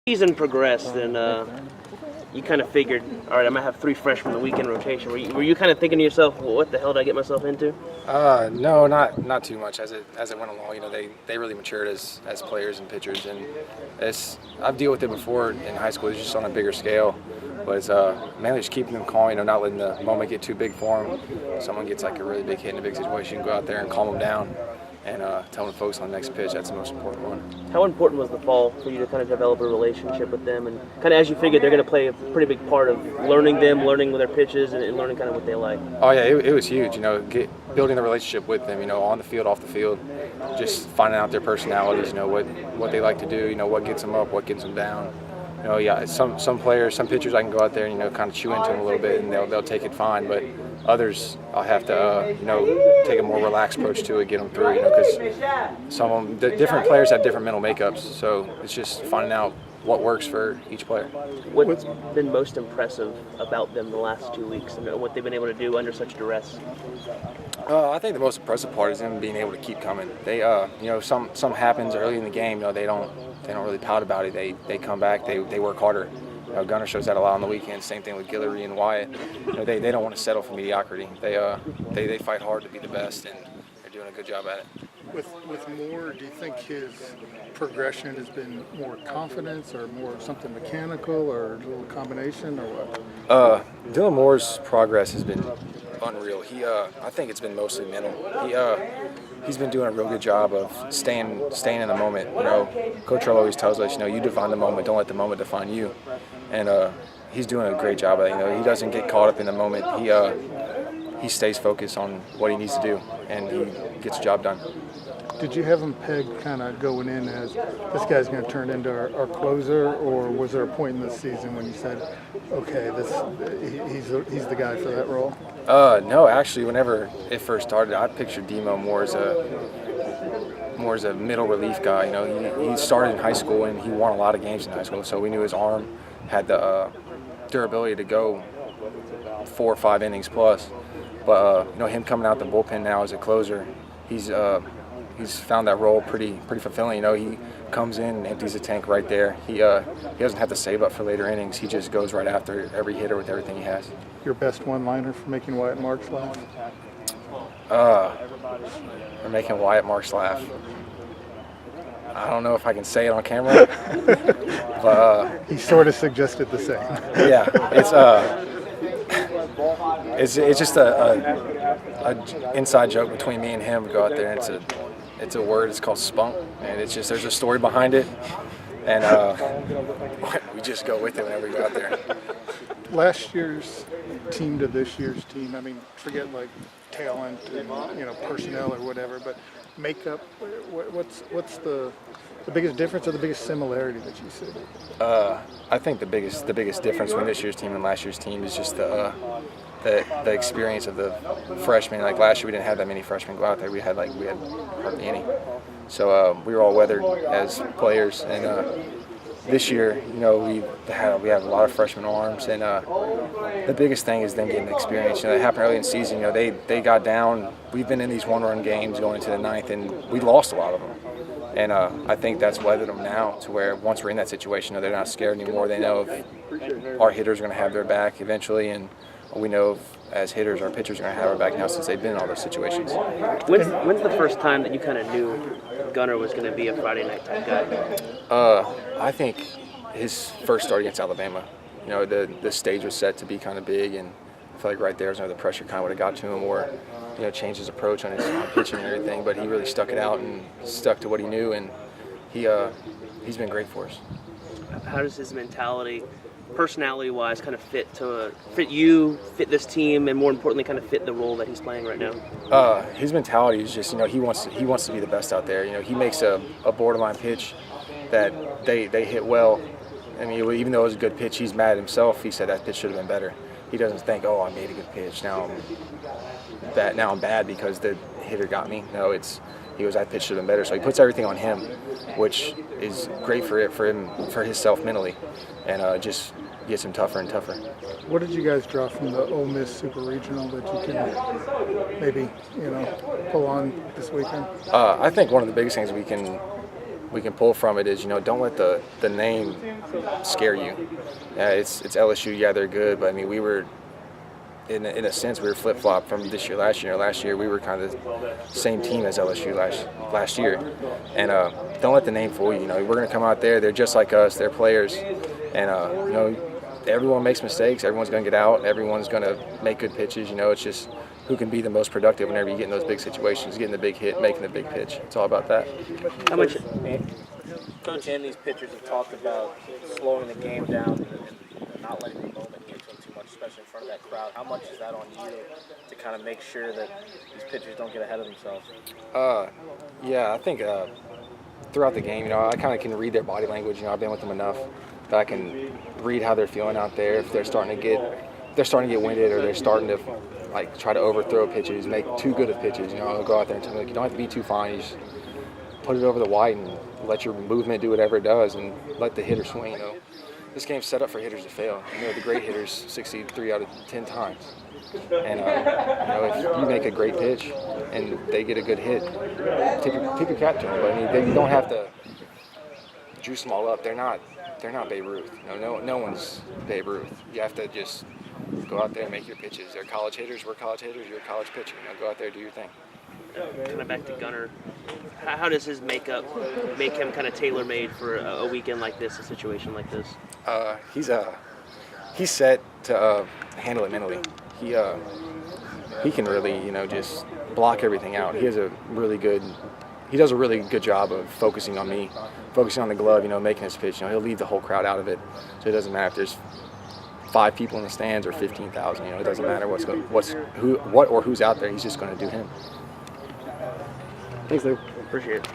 Season progressed, and you kind of figured, all right, I might have 3 freshmen in the weekend rotation. Were you kind of thinking to yourself, well, what the hell did I get myself into? No, not too much. As it went along, they really matured as players and pitchers, and I've dealt with it before in high school. It's just on a bigger scale, but it's mainly just keeping them calm. Not letting the moment get too big for them. Someone gets like a really big hit in a big situation, go out there and calm them down, and tell them to focus on the next pitch. That's the most important one. How important was the fall for you to kind of develop a relationship with them, and kind of as you figured they're going to play a pretty big part of learning them, learning their pitches, and learning kind of what they like? Oh yeah, it was huge. Building the relationship with them. On the field, off the field, just finding out their personalities. What they like to do. What gets them up, what gets them down. Some players, some pitchers, I can go out there and kind of chew into them a little bit, and they'll take it fine. But others, I'll have to take a more relaxed approach to it, get them through. Because some of them, the different players have different mental makeups, so it's just finding out what works for each player. What's been most impressive about them the last 2 weeks, and what they've been able to do under such duress? I think the most impressive part is them being able to keep coming. They, some happens early in the game. They don't really pout about it. They come back. They work harder. Gunner shows that a lot on the weekends. Same thing with Guillory and Wyatt. They don't want to settle for mediocrity. They fight hard to be the best, and they're doing a good job at it. With Moore, do you think his progression has been more confidence or more something mechanical or a little combination or what? Dylan Moore's progress has been unreal. I think it's been mostly mental. He's been doing a real good job of staying in the moment. Coach Earl always tells us, you define the moment, don't let the moment define you. And he's doing a great job of it. He doesn't get caught up in the moment. He stays focused on what he needs to do, and he gets the job done. Did you have him pegged kind of going in as this guy's going to turn into our closer, or was there a point in the season when you said, okay, he's the guy for that role? No, actually, whenever it first started, I pictured Demo more as a middle relief guy. He started in high school and he won a lot of games in high school, so we knew his arm had the durability to go 4 or 5 innings plus. But him coming out the bullpen now as a closer, he's found that role pretty fulfilling. He comes in and empties the tank right there. He doesn't have to save up for later innings. He just goes right after every hitter with everything he has. Your best one-liner for making Wyatt Marks laugh? For making Wyatt Marks laugh. I don't know if I can say it on camera, but he sort of suggested the same. Yeah, it's just a inside joke between me and him. We go out there and it's a word. It's called spunk, and there's a story behind it, and we just go with it whenever we go out there. Last year's team to this year's team. Forget like talent and personnel or whatever, but makeup. What's the biggest difference or the biggest similarity that you see? I think the biggest difference between this year's team and last year's team is just the experience of the freshmen. Like last year, we didn't have that many freshmen go out there. We had hardly any. So we were all weathered as players, and this year, we have a lot of freshman arms, and the biggest thing is them getting experience. That happened early in the season. They got down. We've been in these one-run games going into the 9th, and we lost a lot of them. And I think that's weathered them now to where once we're in that situation, they're not scared anymore. They know if our hitters are going to have their back eventually, and we know as hitters, our pitchers are going to have our back now since they've been in all those situations. When's the first time that you kind of knew Gunner was going to be a Friday night type guy? I think his first start against Alabama. The stage was set to be kind of big, and I feel like right there was where the pressure kind of would have got to him, or changed his approach on his pitching and everything. But he really stuck it out and stuck to what he knew, and he's been great for us. How does his mentality, personality-wise, kind of fit you, fit this team, and more importantly, kind of fit the role that he's playing right now? His mentality is just, he wants to be the best out there. He makes a borderline pitch that they hit well. Even though it was a good pitch, he's mad at himself. He said that pitch should have been better. He doesn't think, oh, I made a good pitch. Now I'm bad because the hitter got me. No, that pitch should have been better. So he puts everything on him, which is great for him, for himself mentally, and just gets him tougher and tougher. What did you guys draw from the Ole Miss Super Regional that you can maybe pull on this weekend? I think one of the biggest things we pull from it is, don't let the name scare you. Yeah, it's LSU. Yeah, they're good, but I mean, we were in a sense we were flip flop from this year. Last year we were kind of the same team as LSU last year, and don't let the name fool you. We're gonna come out there. They're just like us. They're players, and everyone makes mistakes. Everyone's gonna get out. Everyone's gonna make good pitches. It's just who can be the most productive whenever you get in those big situations, getting the big hit, making the big pitch. It's all about that. How much? Coach and these pitchers have talked about slowing the game down and not letting the moment get to them too much, especially in front of that crowd. How much is that on you to kind of make sure that these pitchers don't get ahead of themselves? Yeah, I think throughout the game, I kind of can read their body language. I've been with them enough that I can read how they're feeling out there. If they're starting to get winded, or they're starting to try to overthrow pitches, make too good of pitches. I'll go out there and tell them, you don't have to be too fine. You just put it over the white and let your movement do whatever it does, and let the hitter swing. This game's set up for hitters to fail. The great hitters succeed 3 out of 10 times. And if you make a great pitch and they get a good hit, tip your cap to them. But I mean, you don't have to juice them all up. They're not Babe Ruth. No one's Babe Ruth. You have to just go out there and make your pitches. They're college hitters. We're college hitters. You're a college pitcher. Go out there, do your thing. Kind of back to Gunnar. How does his makeup make him kind of tailor-made for a weekend like this, a situation like this? He's set to handle it mentally. He can really, just block everything out. He does a really good job of focusing on me, focusing on the glove, making his pitch. He'll leave the whole crowd out of it. So it doesn't matter if there's 5 people in the stands or 15,000. It doesn't matter what or who's out there. He's just going to do him. Thanks, Lou. Appreciate it.